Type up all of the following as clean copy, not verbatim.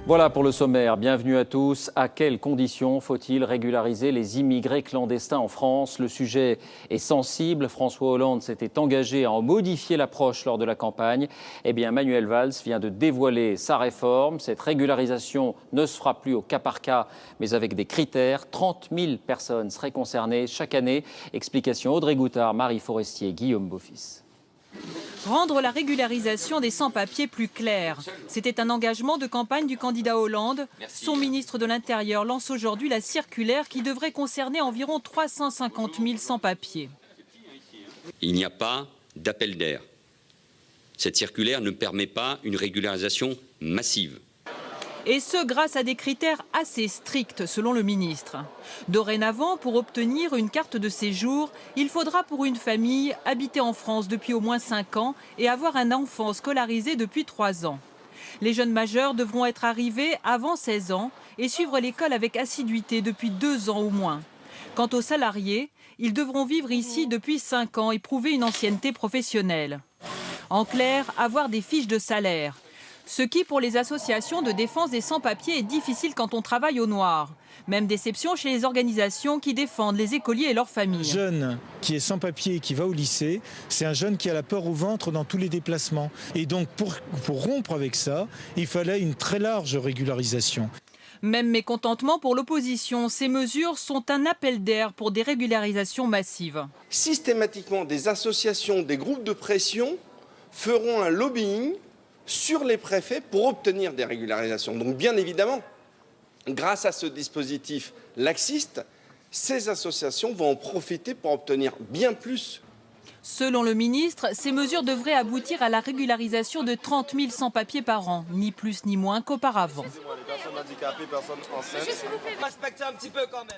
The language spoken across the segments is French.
Voilà pour le sommaire. Bienvenue à tous. À quelles conditions faut-il régulariser les immigrés clandestins en France? Le sujet est sensible. François Hollande s'était engagé à en modifier l'approche lors de la campagne. Eh bien, Manuel Valls vient de dévoiler sa réforme. Cette régularisation ne se fera plus au cas par cas, mais avec des critères. 30 000 personnes seraient concernées chaque année. Explication Audrey Goutard, Marie Forestier, Guillaume Beaufils. Rendre la régularisation des sans-papiers plus claire. C'était un engagement de campagne du candidat Hollande. Son ministre de l'Intérieur lance aujourd'hui la circulaire qui devrait concerner environ 350 000 sans-papiers. Il n'y a pas d'appel d'air. Cette circulaire ne permet pas une régularisation massive. Et ce, grâce à des critères assez stricts, selon le ministre. Dorénavant, pour obtenir une carte de séjour, il faudra pour une famille habiter en France depuis au moins 5 ans et avoir un enfant scolarisé depuis 3 ans. Les jeunes majeurs devront être arrivés avant 16 ans et suivre l'école avec assiduité depuis 2 ans au moins. Quant aux salariés, ils devront vivre ici depuis 5 ans et prouver une ancienneté professionnelle. En clair, avoir des fiches de salaire. Ce qui, pour les associations de défense des sans-papiers, est difficile quand on travaille au noir. Même déception chez les organisations qui défendent les écoliers et leurs familles. Un jeune qui est sans-papier et qui va au lycée, c'est un jeune qui a la peur au ventre dans tous les déplacements. Et donc, pour rompre avec ça, il fallait une très large régularisation. Même mécontentement pour l'opposition, ces mesures sont un appel d'air pour des régularisations massives. Systématiquement, des associations, des groupes de pression feront un lobbying sur les préfets pour obtenir des régularisations. Donc bien évidemment, grâce à ce dispositif laxiste, ces associations vont en profiter pour obtenir bien plus. Selon le ministre, ces mesures devraient aboutir à la régularisation de 30 000 sans-papiers par an, ni plus ni moins qu'auparavant.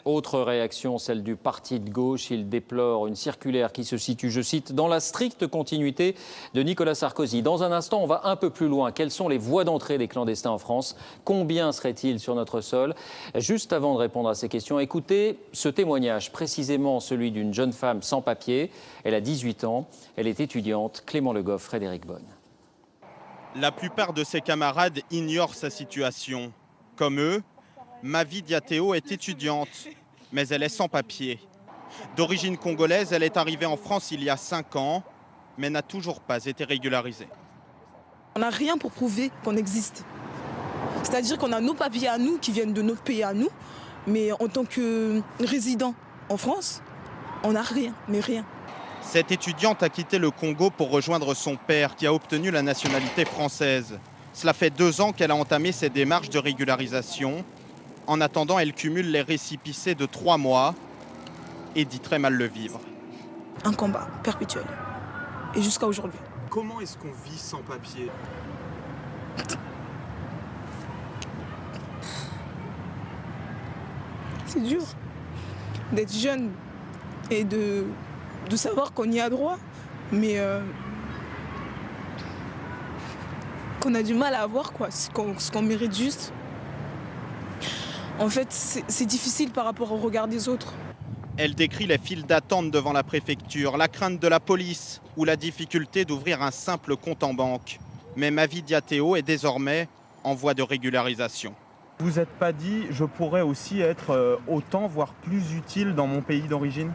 Autre réaction, celle du parti de gauche. Il déplore une circulaire qui se situe, je cite, dans la stricte continuité de Nicolas Sarkozy. Dans un instant, on va un peu plus loin. Quelles sont les voies d'entrée des clandestins en France? Combien seraient-ils sur notre sol? Juste avant de répondre à ces questions, écoutez ce témoignage, précisément celui d'une jeune femme sans papier. Elle a 18 ans, elle est étudiante. Clément Le Goff, Frédéric Bonne. La plupart de ses camarades ignorent sa situation. Comme eux, Mavi Diateo est étudiante, mais elle est sans papier. D'origine congolaise, elle est arrivée en France il y a 5 ans, mais n'a toujours pas été régularisée. On n'a rien pour prouver qu'on existe. C'est-à-dire qu'on a nos papiers à nous, qui viennent de notre pays à nous, mais en tant que résident en France, on n'a rien, mais rien. Cette étudiante a quitté le Congo pour rejoindre son père, qui a obtenu la nationalité française. Cela fait 2 ans qu'elle a entamé ses démarches de régularisation. En attendant, elle cumule les récépissés de 3 mois et dit très mal le vivre. Un combat perpétuel. Et jusqu'à aujourd'hui. Comment est-ce qu'on vit sans papier? C'est dur d'être jeune et de savoir qu'on y a droit, mais qu'on a du mal à avoir quoi, ce qu'on mérite juste. En fait, c'est difficile par rapport au regard des autres. Elle décrit les files d'attente devant la préfecture, la crainte de la police ou la difficulté d'ouvrir un simple compte en banque. Mais Mavi Diateo est désormais en voie de régularisation. Vous n'êtes pas dit, je pourrais aussi être autant, voire plus utile dans mon pays d'origine?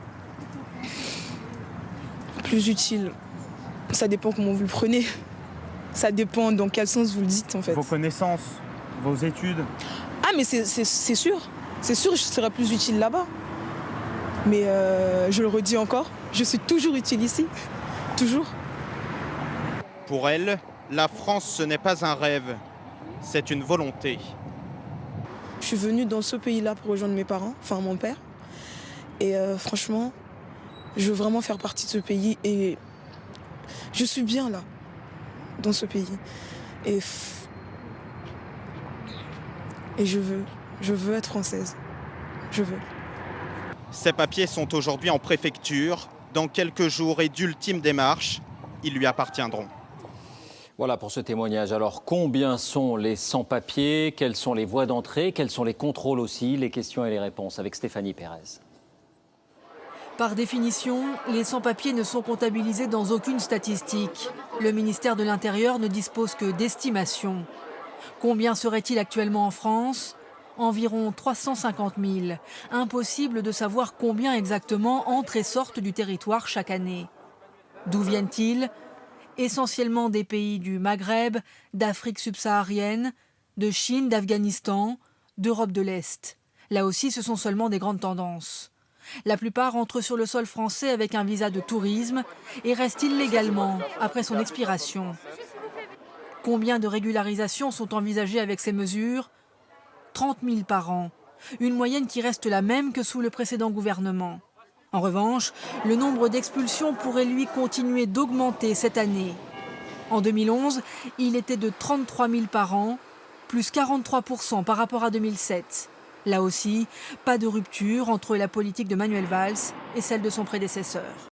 Plus utile, ça dépend comment vous le prenez. Ça dépend dans quel sens vous le dites en fait. Vos connaissances, vos études? Ah mais c'est sûr. C'est sûr que je serai plus utile là-bas. Mais je le redis encore, je suis toujours utile ici. Toujours. Pour elle, la France, ce n'est pas un rêve, c'est une volonté. Je suis venue dans ce pays-là pour rejoindre mes parents, enfin mon père. Et franchement, je veux vraiment faire partie de ce pays et je suis bien là, dans ce pays. Et je veux être française. Je veux. Ces papiers sont aujourd'hui en préfecture. Dans quelques jours et d'ultimes démarches, ils lui appartiendront. Voilà pour ce témoignage. Alors, combien sont les sans-papiers? Quelles sont les voies d'entrée? Quels sont les contrôles aussi? Les questions et les réponses avec Stéphanie Pérez. Par définition, les sans-papiers ne sont comptabilisés dans aucune statistique. Le ministère de l'Intérieur ne dispose que d'estimations. Combien serait-il actuellement en France ? Environ 350 000. Impossible de savoir combien exactement entrent et sortent du territoire chaque année. D'où viennent-ils ? Essentiellement des pays du Maghreb, d'Afrique subsaharienne, de Chine, d'Afghanistan, d'Europe de l'Est. Là aussi, ce sont seulement des grandes tendances. La plupart entrent sur le sol français avec un visa de tourisme et restent illégalement après son expiration. Combien de régularisations sont envisagées avec ces mesures ? 30 000 par an, une moyenne qui reste la même que sous le précédent gouvernement. En revanche, le nombre d'expulsions pourrait lui continuer d'augmenter cette année. En 2011, il était de 33 000 par an, plus 43% par rapport à 2007. Là aussi, pas de rupture entre la politique de Manuel Valls et celle de son prédécesseur.